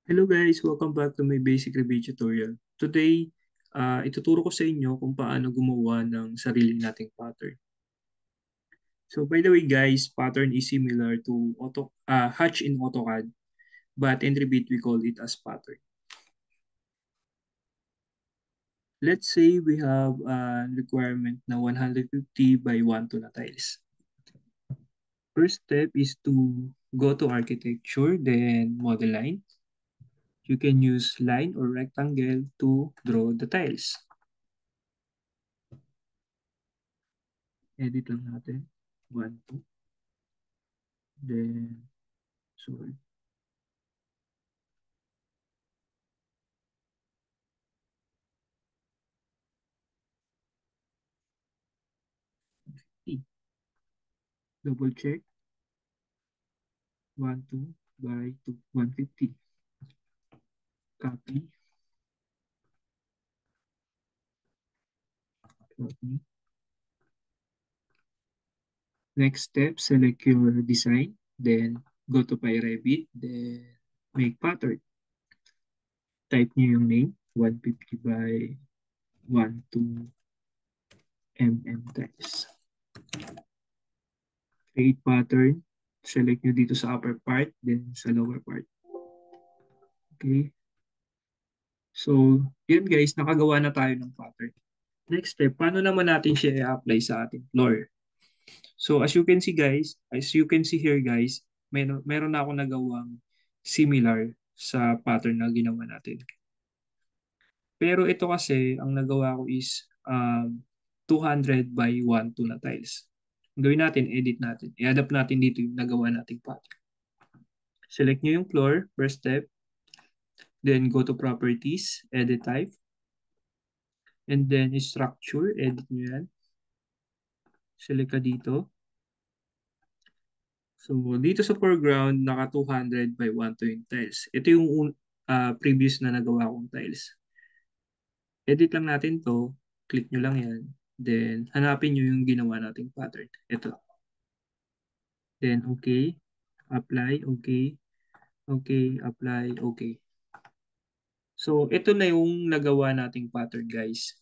Hello guys, welcome back to my basic review tutorial. Today, ituturo ko sa inyo kung paano gumawa ng sarili nating pattern. So by the way guys, pattern is similar to Hatch in AutoCAD, but in Revit we call it as pattern. Let's say we have a requirement na 150 by 1 na tiles. First step is to go to architecture, then model line. You can use line or rectangle to draw the tiles. Edit lang natin. 1, 2. Then, sorry. E. Double check. 1, 2 by 2, 150. Copy. Copy. Next step, select your design. Then, go to PyRevit. Then, make pattern. Type nyo yung name. 150 by 12 tiles. Create pattern. Select nyo dito sa upper part. Then, sa lower part. Okay. So, yun guys, nakagawa na tayo ng pattern. Next step, paano naman natin siya i-apply sa ating floor? So as you can see guys, as you can see here guys, meron na ako nagawang similar sa pattern na ginawa natin. Pero ito kasi, ang nagawa ko is 200 by 1, 2 na tiles. Ang gawin natin, edit natin. I-adapt natin dito yung nagawa nating pattern. Select nyo yung floor, first step. Then go to properties, edit type. And then structure, edit nyo yan. Select ka dito. So, dito sa foreground, naka 200 by 120 tiles. Ito yung previous na nagawa kong tiles. Edit lang natin to. Click nyo lang yan. Then, hanapin nyo yung ginawa nating pattern. Ito. Then, okay. Apply, okay. Okay, apply, okay. So, ito na yung nagawa nating pattern, guys.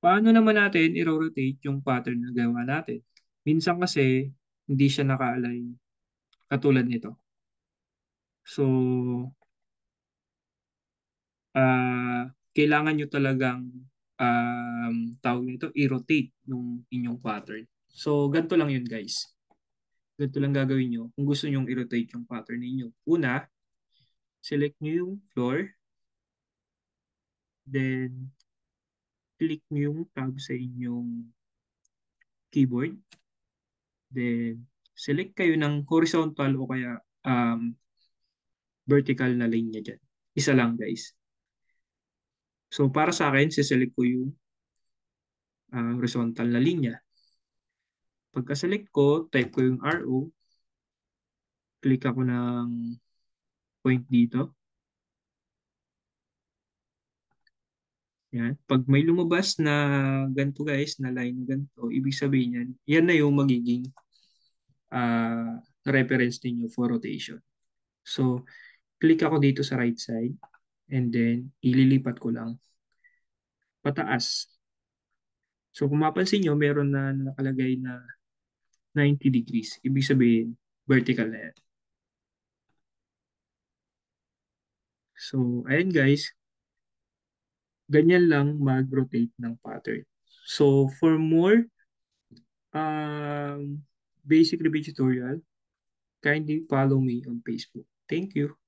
Paano naman natin i-rotate yung pattern na gawa natin? Minsan kasi, hindi siya naka-align katulad nito. So, kailangan nyo talagang tawag nito, i-rotate yung inyong pattern. So, ganito lang yun guys. Ganito lang gagawin nyo kung gusto nyo i-rotate yung pattern ninyo. Una, select nyo yung floor. Then, click nyo yung tab sa inyong keyboard. Then, select kayo ng horizontal o kaya vertical na linya dyan. Isa lang guys. So, para sa akin, siselect ko yung horizontal na linya. Pagka-select ko, type ko yung RO, click ako ng point dito. Yan. Pag may lumabas na ganito guys, na line na ganito, ibig sabihin yan, yan na yung magiging reference ninyo for rotation. So, click ako dito sa right side and then ililipat ko lang pataas. So, kung mapansin nyo, meron na nakalagay na 90 degrees. Ibig sabihin, vertical na yan. So, ayan guys, ganyan lang mag-rotate ng pattern. So, for more basic review tutorial, kindly follow me on Facebook. Thank you.